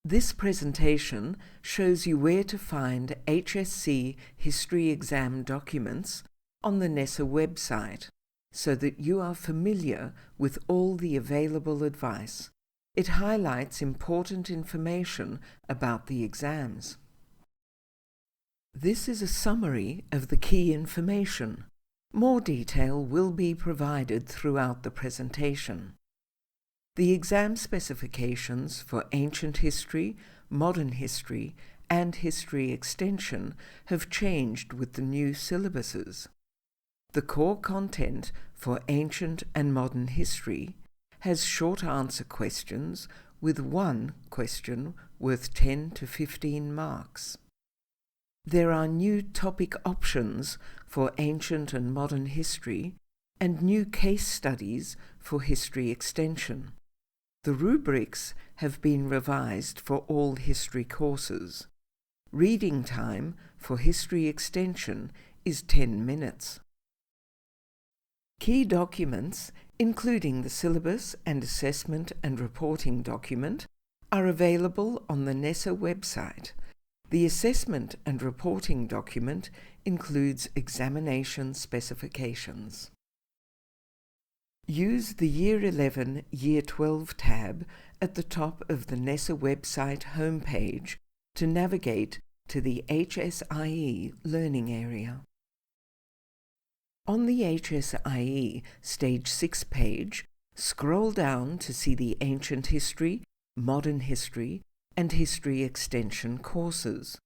This presentation shows you where to find HSC history exam documents on the NESA website so that you are familiar with all the available advice. It highlights important information about the exams. This is a summary of the key information. More detail will be provided throughout the presentation. The exam specifications for Ancient History, Modern History, and History Extension have changed with the new syllabuses. The core content for Ancient and Modern History has short answer questions with one question worth 10 to 15 marks. There are new topic options for Ancient and Modern History and new case studies for History Extension. The rubrics have been revised for all history courses. Reading time for History Extension is 10 minutes. Key documents, including the syllabus and assessment and reporting document, are available on the NESA website. The assessment and reporting document includes examination specifications. Use the Year 11, Year 12 tab at the top of the NESA website homepage to navigate to the HSIE learning area. On the HSIE Stage 6 page, scroll down to see the Ancient History, Modern History, and History Extension courses.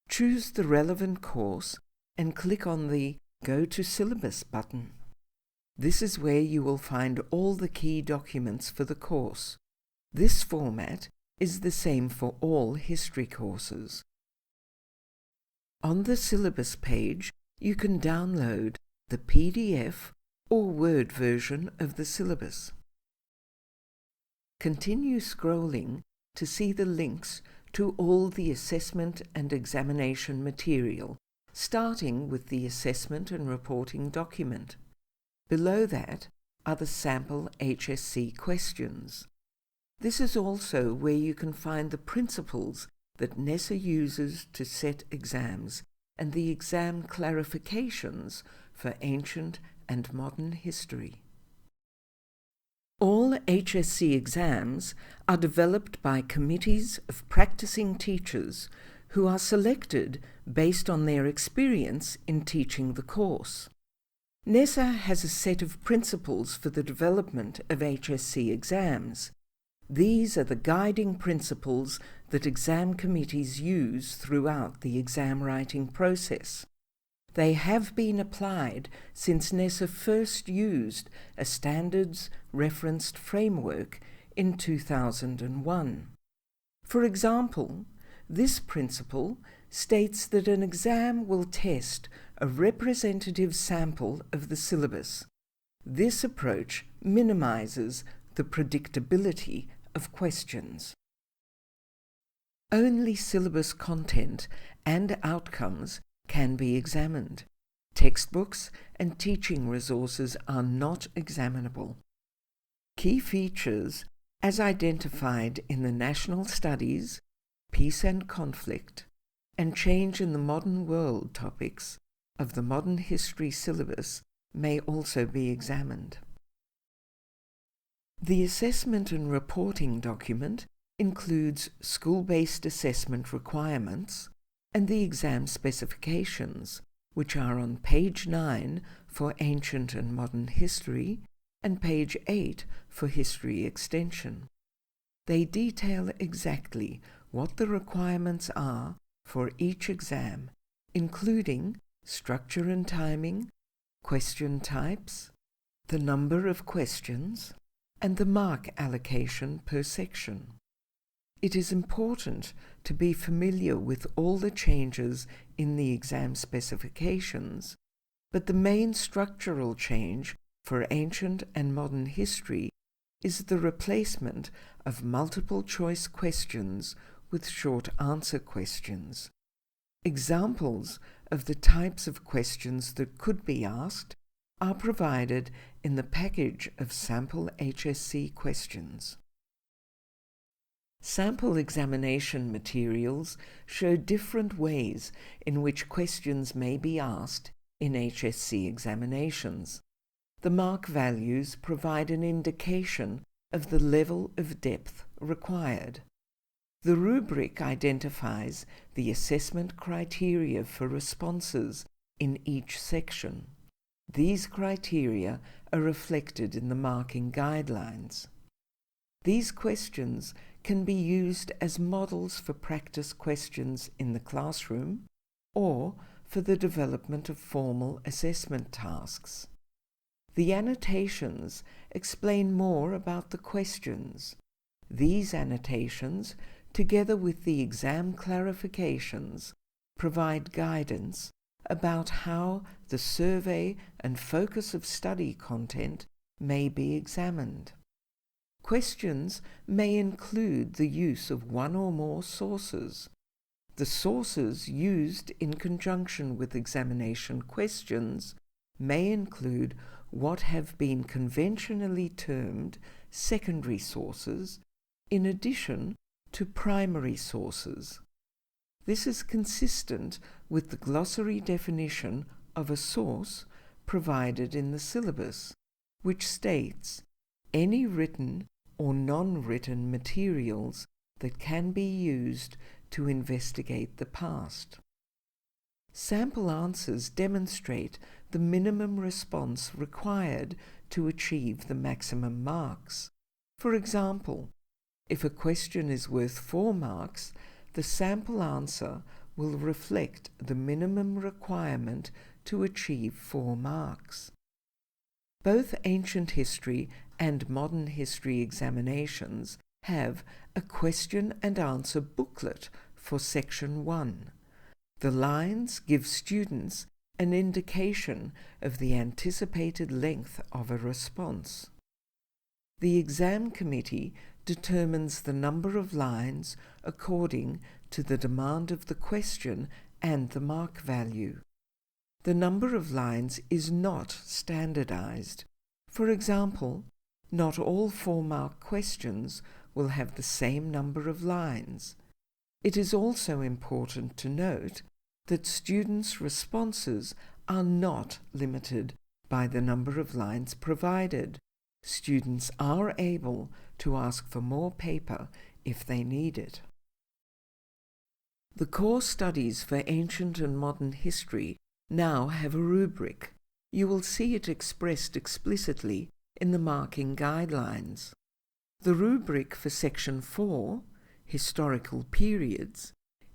Choose the relevant course and click on the Go to Syllabus button. This is where you will find all the key documents for the course. This format is the same for all history courses. On the syllabus page, you can download the PDF or Word version of the syllabus. Continue scrolling to see the links to all the assessment and examination material, starting with the assessment and reporting document. Below that are the sample HSC questions. This is also where you can find the principles that NESA uses to set exams and the exam clarifications for Ancient and Modern History. All HSC exams are developed by committees of practicing teachers who are selected based on their experience in teaching the course. NESA has a set of principles for the development of HSC exams. These are the guiding principles that exam committees use throughout the exam writing process. They have been applied since NESA first used a standards referenced framework in 2001. For example, this principle states that an exam will test a representative sample of the syllabus. This approach minimizes the predictability of questions. Only syllabus content and outcomes can be examined. Textbooks and teaching resources are not examinable. Key features, as identified in the National Studies, Peace and Conflict, and Change in the Modern World topics of the Modern History syllabus may also be examined. The assessment and reporting document includes school-based assessment requirements and the exam specifications, which are on page 9 for Ancient and Modern History and page 8 for History Extension. They detail exactly what the requirements are for each exam, including structure and timing, question types, the number of questions, and the mark allocation per section. It is important to be familiar with all the changes in the exam specifications, but the main structural change for Ancient and Modern History is the replacement of multiple choice questions with short answer questions. Examples of the types of questions that could be asked are provided in the package of sample HSC questions. Sample examination materials show different ways in which questions may be asked in HSC examinations. The mark values provide an indication of the level of depth required. The rubric identifies the assessment criteria for responses in each section. These criteria are reflected in the marking guidelines. These questions can be used as models for practice questions in the classroom or for the development of formal assessment tasks. The annotations explain more about the questions. These annotations, together with the exam clarifications, provide guidance about how the survey and focus of study content may be examined. Questions may include the use of one or more sources. The sources used in conjunction with examination questions may include what have been conventionally termed secondary sources, in addition to primary sources. This is consistent with the glossary definition of a source provided in the syllabus, which states any written or non-written materials that can be used to investigate the past. Sample answers demonstrate the minimum response required to achieve the maximum marks. For example, if a question is worth 4 marks, the sample answer will reflect the minimum requirement to achieve 4 marks. Both ancient history and modern history examinations have a question and answer booklet for Section 1. The lines give students an indication of the anticipated length of a response. The exam committee determines the number of lines according to the demand of the question and the mark value. The number of lines is not standardized. For example, not all 4-mark questions will have the same number of lines. It is also important to note that students' responses are not limited by the number of lines provided. Students are able to ask for more paper if they need it. The core studies for ancient and modern history now have a rubric. You will see it expressed explicitly in the marking guidelines. The rubric for Section 4, Historical Periods,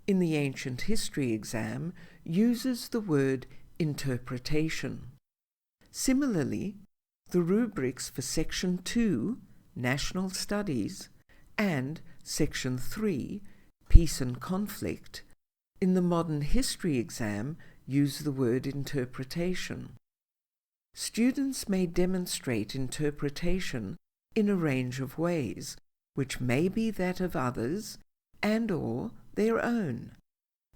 in the ancient history exam uses the word interpretation. Similarly, the rubrics for Section 2, National Studies, and Section 3, Peace and Conflict, in the modern history exam use the word interpretation. Students may demonstrate interpretation in a range of ways, which may be that of others and/or their own.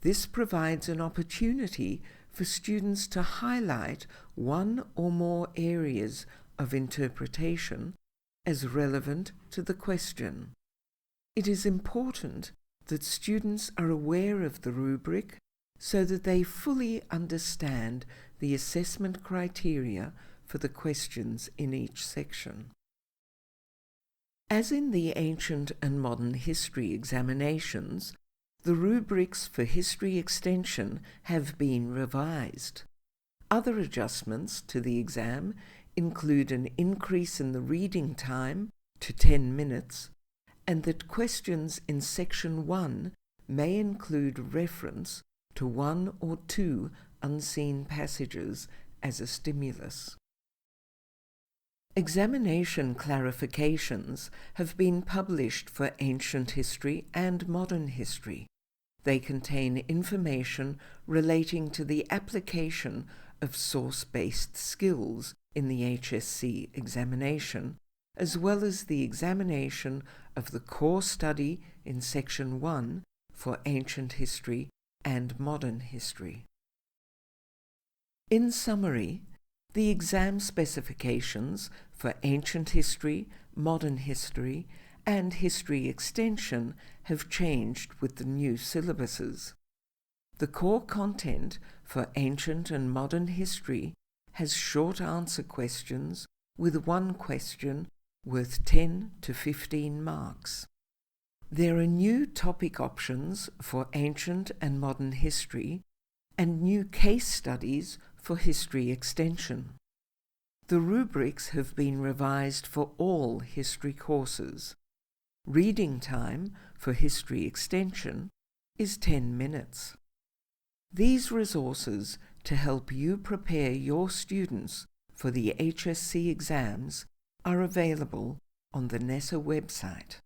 This provides an opportunity for students to highlight one or more areas of interpretation as relevant to the question. It is important that students are aware of the rubric so that they fully understand the assessment criteria for the questions in each section. As in the ancient and modern history examinations, the rubrics for history extension have been revised. Other adjustments to the exam include an increase in the reading time to 10 minutes, and that questions in Section 1 may include reference to 1 or 2 unseen passages as a stimulus. Examination clarifications have been published for ancient history and modern history. They contain information relating to the application of source-based skills in the HSC examination, as well as the examination of the core study in Section 1 for ancient history and modern history. In summary, the exam specifications for ancient history, modern history, and History Extension have changed with the new syllabuses. The core content for Ancient and Modern History has short answer questions with one question worth 10 to 15 marks. There are new topic options for Ancient and Modern History and new case studies for History Extension. The rubrics have been revised for all history courses. Reading time for History Extension is 10 minutes. These resources to help you prepare your students for the HSC exams are available on the NESA website.